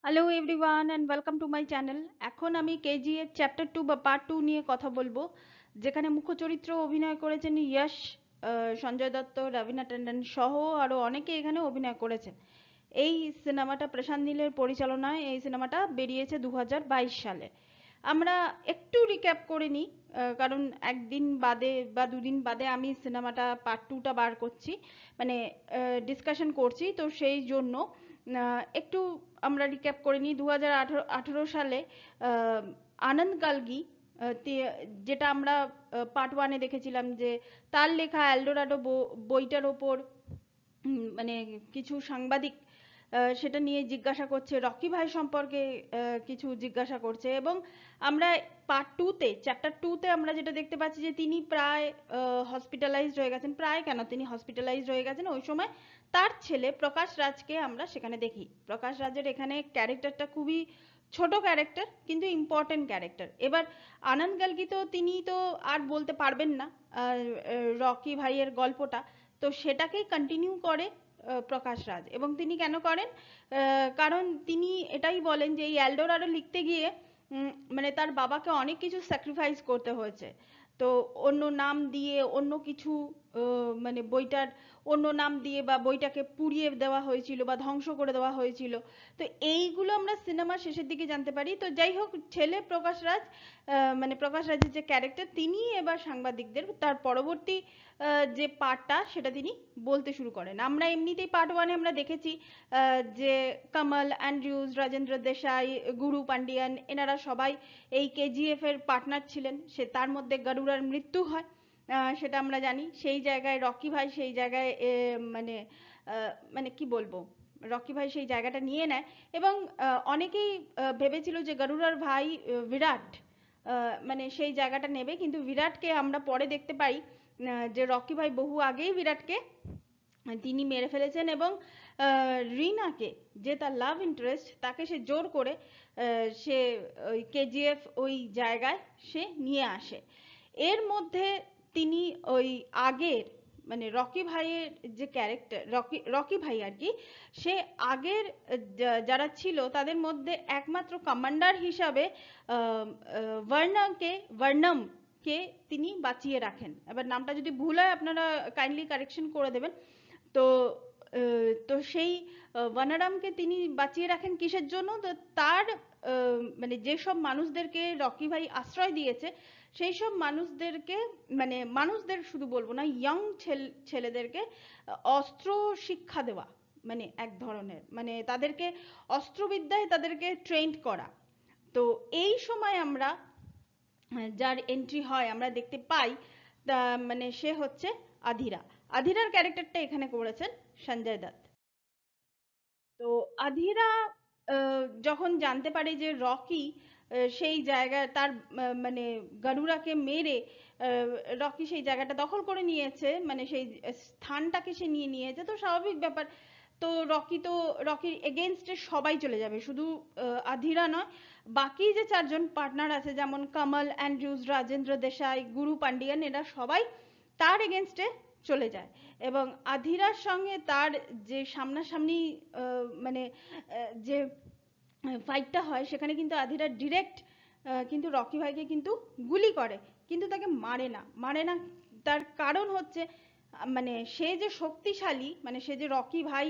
Hello everyone and welcome to my channel. এখন আমি KGF chapter 2 বা পার্ট 2 নিয়ে কথা বলবো, যেখানে মুখ্য চরিত্র অভিনয় করেছেন যশ, সঞ্জয় দত্ত, রবিনা ট্যান্ডন সহ আরও অনেকে এখানে অভিনয় করেছেন। এই সিনেমাটা প্রশান্ত নীলের পরিচালনায় এই সিনেমাটা বেরিয়েছে 2022 সালে। আমরা একটু রিক্যাপ করে নিই, কারণ একদিন বাদে বা দুদিন বাদে আমি সিনেমাটা পার্ট 2টা বার করছি, মানে ডিসকাশন করছি, তো সেই জন্য একটু আমরা রিক্যাপ করে নিই। 2018 সালে আনন্দ গালগি, যেটা আমরা পার্ট 1-এ দেখেছিলাম, যে তার লেখা এলডোরাডো বইটার ওপর মানে কিছু সাংবাদিক সেটা নিয়ে জিজ্ঞাসা করছে, রকি ভাই সম্পর্কে কিছু জিজ্ঞাসা করছে, এবং আমরা পার্ট 2-তে চ্যাপ্টার 2-তে আমরা যেটা দেখতে পাচ্ছি যে তিনি প্রায় হসপিটালাইজড হয়ে গেছেন। প্রায় কেন, তিনি হসপিটালাইজড হয়ে গেছেন। ওই সময় তার ছেলে প্রকাশ রাজকে আমরা সেখানে দেখি। প্রকাশ রাজের এখানে ক্যারেক্টারটা খুবই ছোট ক্যারেক্টার, কিন্তু ইম্পর্টেন্ট ক্যারেক্টার। এবার আনন্দ গালগি তো তিনি তো আর বলতে পারবেন না রকি ভাইয়ের গল্পটা, তো সেটাকেই কন্টিনিউ করে প্রকাশ রাজ। এবং তিনি কেন করেন, কারণ তিনি এটাই বলেন যে এই এলডোরাডো লিখতে গিয়ে মানে তার বাবাকে অনেক কিছু স্যাক্রিফাইস করতে হয়েছে। তো অন্য নাম দিয়ে অন্য কিছু, মানে বইটার অন্য নাম দিয়ে বা বইটাকে পুড়িয়ে দেওয়া হয়েছিল বা ধ্বংস করে দেওয়া হয়েছিল। তো এইগুলো আমরা সিনেমার শেষের দিকে জানতে পারি। তো যাই হোক, ছেলে প্রকাশ রাজ, মানে প্রকাশ রাজের যে ক্যারেক্টার, তিনি এবার সাংবাদিকদের তার পরবর্তী যে পার্টটা সেটা তিনি বলতে শুরু করেন। আমরা এমনিতেই পার্ট 1-এ আমরা দেখেছি যে কমল, অ্যান্ড্রিউজ, রাজেন্দ্র দেশাই, গুরু পান্ডিয়ান, এনারা সবাই এই কেজিএফ এর পার্টনার ছিলেন। সে তার মধ্যে গরুড়ার মৃত্যু হয়, সেটা আমরা জানি। সেই জায়গায় রকি ভাই সেই জায়গায় মানে মানে কি বলবো, রকি ভাই সেই জায়গাটা নিয়ে নেয়। এবং অনেকেই ভেবেছিল যে গরুড়ার ভাই বিরাট মানে সেই জায়গাটা নেবে, কিন্তু বিরাটকে আমরা পরে দেখতে পাই যে রকি ভাই বহু আগেই বিরাটকে তিনি মেরে ফেলেছেন। এবং রিনাকে, যে তার লাভ ইন্টারেস্ট, তাকে সে জোর করে সে ওই কেজিএফ ওই জায়গায় সে নিয়ে আসে। এর মধ্যে তিনি ওই আগের, মানে রকি ভাইয়ের যে ক্যারেক্টার, রকি ভাই আর কি, সে আগের যারা ছিল তাদের মধ্যে একমাত্র কমান্ডার হিসাবে বর্ণমকে তিনি বাঁচিয়ে রাখেন। এবার নামটা যদি ভুল হয় আপনারা কাইন্ডলি কারেকশন করে দেবেন। তো তো সেই বনরামকে তিনি বাঁচিয়ে রাখেন কিসের জন্য? তো তার মানে যেসব মানুষদেরকে রকি ভাই আশ্রয় দিয়েছে, সেই সব মানুষদেরকে, মানে মানুষদের শুধু বলবো না, ইয়ং ছেলেদেরকে অস্ত্র শিক্ষা দেওয়া, মানে এক ধরনের, মানে তাদেরকে অস্ত্রবিদ্যায় তাদেরকে ট্রেন্ড করা। তো এই সময় আমরা যার এন্ট্রি হয়, আমরা দেখতে পাই, মানে সে হচ্ছে আধিরা। আধিরার ক্যারেক্টারটা এখানে করেছেন সঞ্জয় দত্ত। তো আধিরা যখন জানতে পারে যে রকি সেই জায়গায় তার মানে গরুড়াকে মেরে রকি সেই জায়গাটা দখল করে নিয়েছে, মানে সেই স্থানটাকে সে নিয়ে নিয়েছে, তো স্বাভাবিক ব্যাপার। তো রকির এগেনস্টে সবাই চলে যাবে, শুধু আধিরা নয়, বাকি যে চারজন পার্টনার আছে, যেমন কমল, অ্যান্ড্রুজ, রাজেন্দ্র দেশাই, গুরু পান্ডিয়ান, এরা সবাই তার এগেনস্টে চলে যায়। এবং আধিরার সঙ্গে তার যে সামনাসামনি মানে যে ফাইটটা হয়, সেখানে কিন্তু আধিরা ডিরেক্ট কিন্তু রকি ভাইকে কিন্তু গুলি করে, কিন্তু তাকে মারে না। তার কারণ হচ্ছে মানে সে যে শক্তিশালী, মানে সে যে রকি ভাই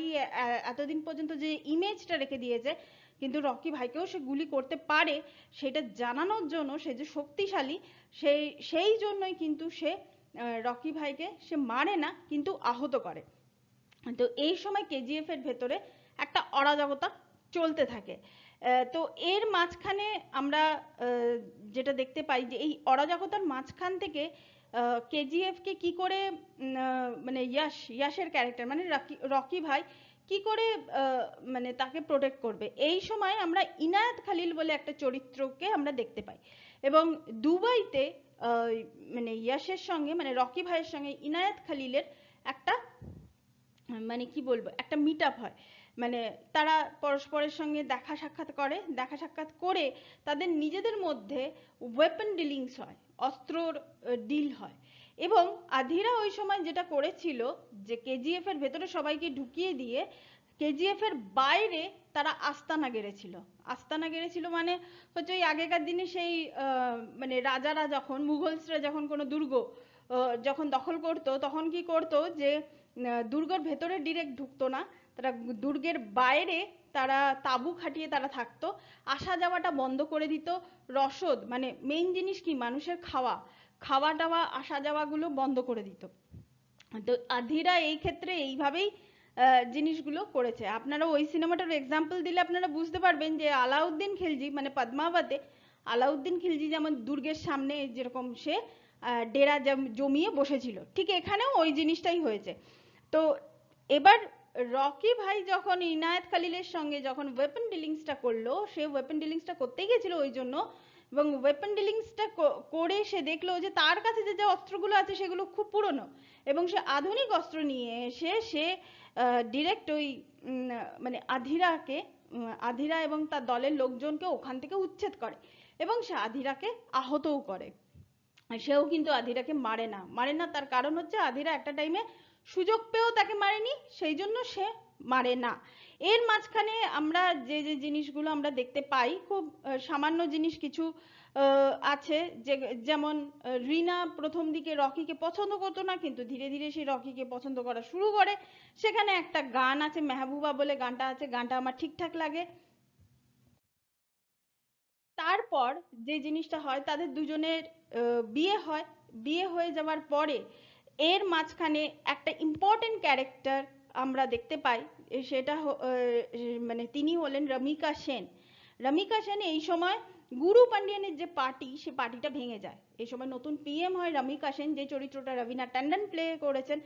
এতদিন পর্যন্ত যে ইমেজটা রেখে দিয়েছে, কিন্তু রকি ভাইকেও সে গুলি করতে পারে, সেটা জানানোর জন্য, সে যে শক্তিশালী, সেই জন্যই কিন্তু সে রকি ভাইকে সে মারে না, কিন্তু আহত করে। তো এই সময় কেজিএফ এর ভেতরে একটা অরাজকতা চলতে থাকে। তো এর মাঝখানে আমরা যেটা দেখতে পাই যে এই অরাজকতার মাঝখান থেকে কেজিএফ কে কি করে মানে ইয়াশের ক্যারেক্টার, মানে রকি ভাই কি করে মানে তাকে প্রোটেক্ট করবে। এই সময় আমরা ইনায়েত খালিল বলে একটা চরিত্রকে আমরা দেখতে পাই। এবং দুবাইতে মানে ইয়াশের সঙ্গে, মানে রকি ভাইয়ের সঙ্গে ইনায়েত খালিলের একটা, মানে কি বলবো, একটা মিট আপ হয়। মানে তারা পরস্পরের সঙ্গে দেখা সাক্ষাৎ করে তাদের নিজেদের মধ্যে ওয়েপন ডিলিংস হয়, অস্ত্রর ডিল হয়। এবং আধিরা ওই সময় যেটা করেছিল, যে কেজিএফ এর ভেতরে সবাইকে ঢুকিয়ে দিয়ে কেজিএফ এর বাইরে তারা আস্তানা গেড়েছিল মানে হচ্ছে ওই আগেকার দিনে সেই মানে রাজারা যখন মুঘলসরা যখন কোনো দুর্গ যখন দখল করতো তখন কি করতো যে দুর্গের ভেতরে ডিরেক্ট ঢুকতো না, তারা দুর্গের বাইরে তারা তাঁবু খাটিয়ে তারা থাকতো, আসা যাওয়াটা বন্ধ করে দিত, রসদ মানে মেইন জিনিস কি মানুষের খাওয়া টাওয়া আসা যাওয়াগুলো বন্ধ করে দিত। তো আধিরা এই ক্ষেত্রে এইভাবেই জিনিসগুলো করেছে। আপনারা ওই সিনেমাটার এক্সাম্পল দিলে আপনারা বুঝতে পারবেন যে আলাউদ্দিন খিলজি মানে পদ্মাবতে আলাউদ্দিন খিলজি যেমন দুর্গের সামনে যেরকম সে ডেরা জমিয়ে বসেছিল, ঠিক এখানেও ওই জিনিসটাই হয়েছে। তো এবার রকি ভাই যখন ইনায়েত খালিলের সঙ্গে যখন ওয়েপন ডিলিংসটা করলো, সে ওয়েপন ডিলিংসটা করতেই গেছিল ওই জন্য, এবং ওয়েপন ডিলিংসটা করে সে দেখলো যে তার কাছে যে অস্ত্রগুলো আছে সেগুলো খুব পুরনো, এবং সে আধুনিক অস্ত্র নিয়ে এসে সে ডিরেক্ট ওই মানে আধিরা এবং তার দলের লোকজনকে ওখান থেকে উচ্ছেদ করে, এবং সে আধিরাকে আহতও করে। সেও কিন্তু আধিরাকে মারে না, তার কারণ হচ্ছে আধিরা একটা টাইমে সুযোগ পেয়েও তাকে মারেনি, সেই জন্য সে মারে না। এর মাঝখানে আমরা যে যে জিনিসগুলো আমরা দেখতে পাই, খুব সামান্য জিনিস কিছু আছে, যেমন রিনা প্রথম দিকে রকিকে পছন্দ করতো না, কিন্তু ধীরে ধীরে সে রকিকে পছন্দ করা শুরু করে। সেখানে একটা গান আছে, মেহবুবা বলে গানটা আছে, গানটা আমার ঠিকঠাক লাগে। তারপর যে জিনিসটা হয়, তাদের দুজনের বিয়ে হয়ে যাওয়ার পরে এর মাঝখানে একটা ইম্পর্টেন্ট ক্যারেক্টার আমরা দেখতে পাই, সেটা মানে তিনি হলেন রমিকা সেন। রমিকা সেন এই সময় গুরু পান্ডিয়ানের যে পার্টি, সে পার্টিটা ভেঙে যায়। এই সময় নতুন পিএম হয় রমিকা সেন, যে চরিত্রটা রবিনা ট্যান্ডন প্লে করেছেন।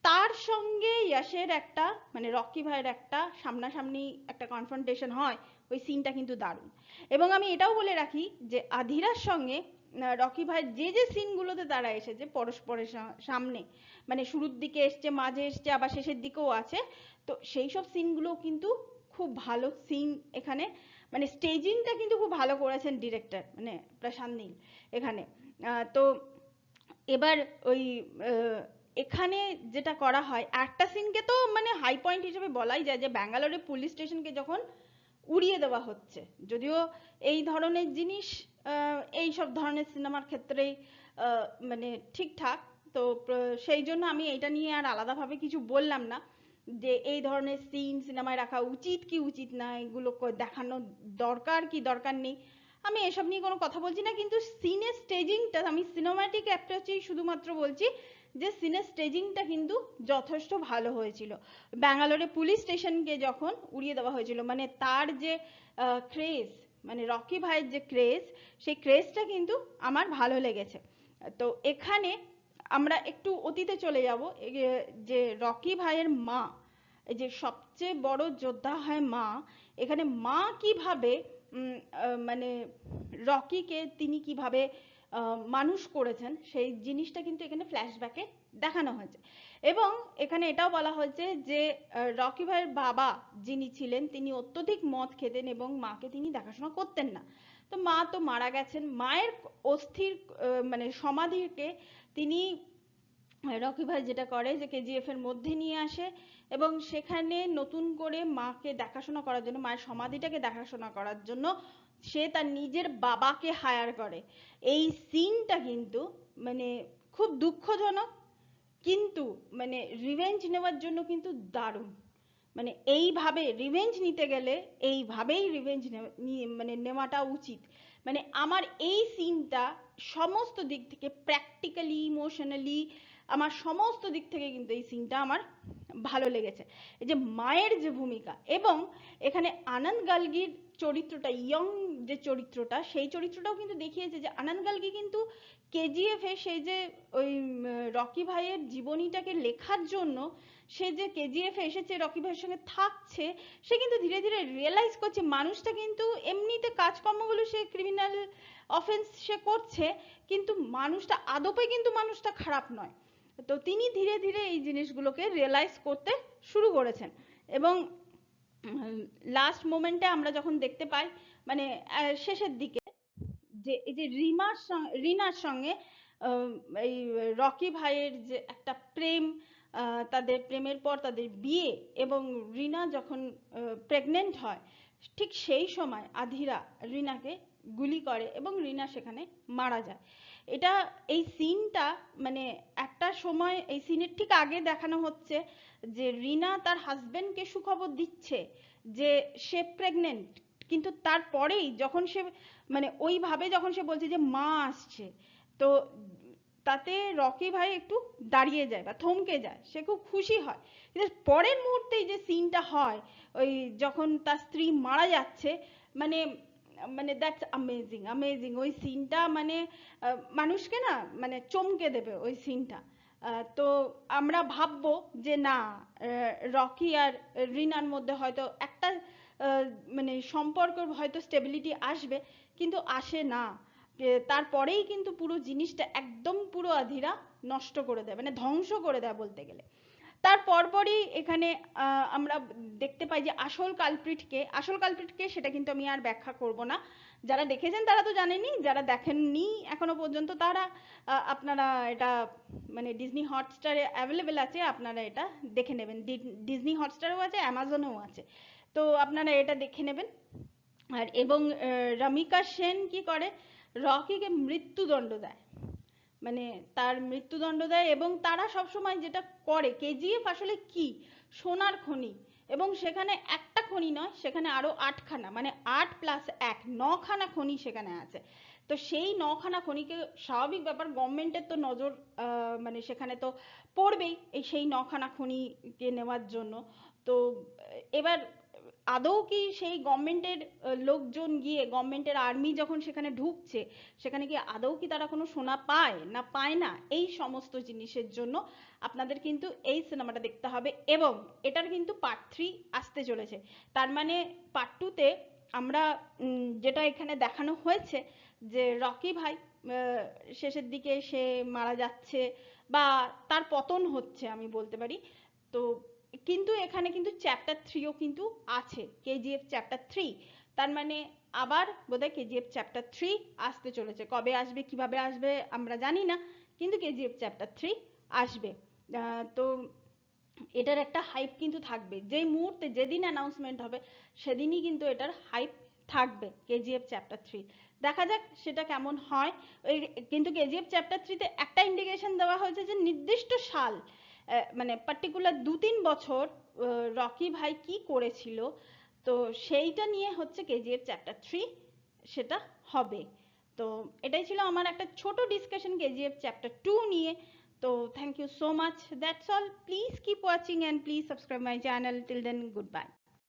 তার সঙ্গে যশের একটা মানে রকি ভাইয়ের একটা সামনাসামনি একটা কনফ্রন্টেশন হয়, ওই সিনটা কিন্তু দারুণ। এবং আমি এটাও বলে রাখি যে আধিরার সঙ্গে রকি ভাইয়ের যে যে সিনগুলোতে তারা এসেছে পরস্পরের সামনে, মানে শুরুর দিকে এসছে, মাঝে এসছে, আবার শেষের দিকেও আছে, তো সেই সব সিনগুলো কিন্তু খুব ভালো সিন এখানে, মানে স্টেজিংটা কিন্তু খুব ভালো করেছেন ডিরেক্টর মানে প্রশান্ত নীল এখানে। তো এবার ওই এখানে যেটা করা হয়, একটা সিনকে তো মানে হাই পয়েন্ট হিসেবে বলাই যায়, যে ব্যাঙ্গালোরে পুলিশ স্টেশনকে যখন উড়িয়ে দেওয়া হচ্ছে, যদিও এই ধরনের জিনিস এই সব ধরনের সিনেমার ক্ষেত্রেই মানে ঠিকঠাক, তো সেই জন্য আমি এটা নিয়ে আর আলাদাভাবে কিছু বললাম না, যে এই ধরনের সিন সিনেমায় রাখা উচিত কি উচিত না, এগুলো দেখানো দরকার কি দরকার নেই, আমি এসব নিয়ে কোনো কথা বলছি না। কিন্তু সিনের স্টেজিংটা আমি সিনেমাটিক অ্যাপ্রোচেই শুধুমাত্র বলছি যে সিনের স্টেজিংটা কিন্তু যথেষ্ট ভালো হয়েছিল। ব্যাঙ্গালোরে পুলিশ স্টেশনকে যখন উড়িয়ে দেওয়া হয়েছিল, মানে তার যে ক্রেজ, মানে রকি ভাইয়ের যে ক্রেজ, সেই ক্রেজটা কিন্তু আমার ভালো লেগেছে। তো এখানে আমরা একটু অতীতে চলে যাব, যে রকি ভাইয়ের মা, এই যে সবচেয়ে বড় যোদ্ধা হয় মা, এখানে মা কিভাবে মানে রকিকে তিনি কিভাবে মানুষ করেছেন, সেই জিনিসটা কিন্তু এখানে ফ্ল্যাশব্যাকে দেখানো হয়েছে। এবং এখানে এটাও বলা হয়েছে যে রকি ভাইয়ের বাবা যিনি ছিলেন, তিনি অত্যধিক মদ খেতেন এবং মাকে তিনি দেখাশোনা করতেন না। তো মা তো মারা গেছেন, মায়ের অস্থির মানে সমাধিকে তিনি, রকি ভাই যেটা করে যে কেজিএফ এর মধ্যে নিয়ে আসে, এবং সেখানে নতুন করে মাকে দেখাশোনা করার জন্য, মায়ের সমাধিটাকে দেখাশোনা করার জন্য সে তার নিজের বাবাকে হায়ার করে। এই সিনটা কিন্তু মানে খুব দুঃখজনক, কিন্তু মানে রিভেঞ্জ নেওয়ার জন্য কিন্তু দারুণ। মানে এইভাবে রিভেঞ্জ নিতে গেলে এইভাবেই রিভেঞ্জ মানে নেওয়াটা উচিত। মানে আমার এই সিনটা সমস্ত দিক থেকে, প্র্যাকটিক্যালি, ইমোশনালি, আমার সমস্ত দিক থেকে কিন্তু এই সিনটা আমার ভালো লেগেছে। এই যে মায়ের যে ভূমিকা, এবং এখানে আনন্দ গালগির চরিত্রটা, ইয়ং যে চরিত্রটা, সেই চরিত্রটাও কিন্তু দেখিয়েছে যে আনন্দ গালগি কিন্তু কেজিএফ এ সেই যে ওই রকি ভাইয়ের জীবনীটাকে লেখার জন্য সে যে কেজিএফ এ এসেছে, রকি ভাইয়ের সঙ্গে থাকছে, সে কিন্তু ধীরে ধীরে রিয়েলাইজ করছে মানুষটা কিন্তু এমনিতে কাজকর্মগুলো সে ক্রিমিনাল অফেন্স সে করছে, কিন্তু মানুষটা আদপে কিন্তু মানুষটা খারাপ নয়। তো তিনি ধীরে ধীরে এই জিনিসগুলোকে রিয়েলাইজ করতে শুরু করেছেন। এবং লাস্ট মোমেন্টে আমরা যখন দেখতে পাই মানে শেষের দিকে, যে এই যে রিনার সঙ্গে এই রকি ভাইয়ের যে একটা প্রেম তাদের প্রেমের পর তাদের বিয়ে এবং রিনা যখন প্রেগনেন্ট হয়, ঠিক সেই সময় আধিরা রিনাকে গুলি করে এবং রিনা সেখানে মারা যায়। এটা এই সিনটা মানে একটা সময় এই সিনের ঠিক আগে দেখানো হচ্ছে যে রিনা তার হাজবেন্ডকে সুখবর দিচ্ছে যে সে প্রেগনেন্ট, কিন্তু তারপরেই যখন সে মানে ওইভাবে যখন সে বলছে যে মা আসছে, তো তাতে রকি ভাই একটু দাঁড়িয়ে যায় বা থমকে যায়, সে খুব খুশি হয়। কিন্তু পরের মুহূর্তেই যে সিনটা হয় ওই যখন তার স্ত্রী মারা যাচ্ছে, মানে মানে দ্যাটস অ্যামেজিং অ্যামেজিং ওই সিনটা, মানে মানুষকে না মানে চমকে দেবে ওই সিনটা। তো আমরা ভাববো যে না, রকি আর রিনার মধ্যে হয়তো একটা মানে সম্পর্ক হয়তো স্টেবিলিটি আসবে, কিন্তু আসে না। তারপরেই কিন্তু পুরো জিনিসটা একদম পুরো আধিরা নষ্ট করে দেয়, মানে ধ্বংস করে দেয় বলতে গেলে। তার পরপরই এখানে আমরা দেখতে পাই যে আসল কালপ্রিটকে সেটা কিন্তু আমি আর ব্যাখ্যা করব না। যারা দেখেছেন তারা তো জানেনই, যারা দেখেননি এখনো পর্যন্ত তারা আপনারা এটা মানে ডিজনি হটস্টারে অ্যাভেলেবেল আছে, আপনারা এটা দেখে নেবেন। ডিজনি হটস্টারেও আছে, অ্যামাজনেও আছে, তো আপনারা এটা দেখে নেবেন। আর এবং রমিকা সেন কি করে, রকিকে মৃত্যুদণ্ড দেয়, মানে তার মৃত্যুদণ্ড দেয়। এবং তারা সবসময় যেটা করে, কেজিএফ আসলে কি, সোনার খনি, এবং সেখানে একটা খনি নয়, সেখানে আরো 8খানা, মানে 8+1 9খানা খনি সেখানে আছে। তো সেই 9খানা খনিকে, স্বাভাবিক ব্যাপার, গভর্নমেন্টের তো নজর মানে সেখানে তো পড়বেই এই সেই 9খানা খনিকে নেওয়ার জন্য। তো এবার আদৌ কি সেই গভর্নমেন্টের লোকজন গিয়ে, গভর্নমেন্টের আর্মি যখন সেখানে ঢুকছে, সেখানে কি আদৌ কি তারা কোনো সোনা পায় না পায় না, এই সমস্ত জিনিসের জন্য আপনাদের কিন্তু এই সিনেমাটা দেখতে হবে। এবং এটার কিন্তু পার্ট 3 আসতে চলেছে। তার মানে পার্ট 2তে আমরা যেটা এখানে দেখানো হয়েছে যে রকি ভাই শেষের দিকে সে মারা যাচ্ছে বা তার পতন হচ্ছে আমি বলতে পারি। তো কিন্তু এখানে কিন্তু চ্যাপ্টার 3ও কিন্তু আছে, কেজিএফ চ্যাপ্টার 3। তার মানে আবার বোধহয় কেজিএফ চ্যাপ্টার 3 আসতে চলেছে। কবে আসবে কিভাবে আসবে আমরা জানি না, কিন্তু কেজিএফ চ্যাপ্টার 3 আসবে। তো এটার একটা হাইপ কিন্তু থাকবে, যেই মুহূর্তে যেদিন অ্যানাউন্সমেন্ট হবে সেদিনই কিন্তু এটার হাইপ থাকবে কেজিএফ চ্যাপ্টার 3। দেখা যাক সেটা কেমন হয়। ওই কিন্তু কেজিএফ চ্যাপ্টার 3তে একটা ইন্ডিকেশন দেওয়া হয়েছে যে নির্দিষ্ট সাল, মানে পার্টিকুলার 2-3 বছর রকি ভাই কি করেছিল, তো সেইটা নিয়ে হচ্ছে কেজিএফ চ্যাপ্টার 3 সেটা হবে। তো এটাই ছিল আমার একটা ছোট ডিসকাশন কেজিএফ চ্যাপ্টার 2 নিয়ে। তো thank you so much, that's all. Please keep watching and please subscribe my channel. Till then, goodbye.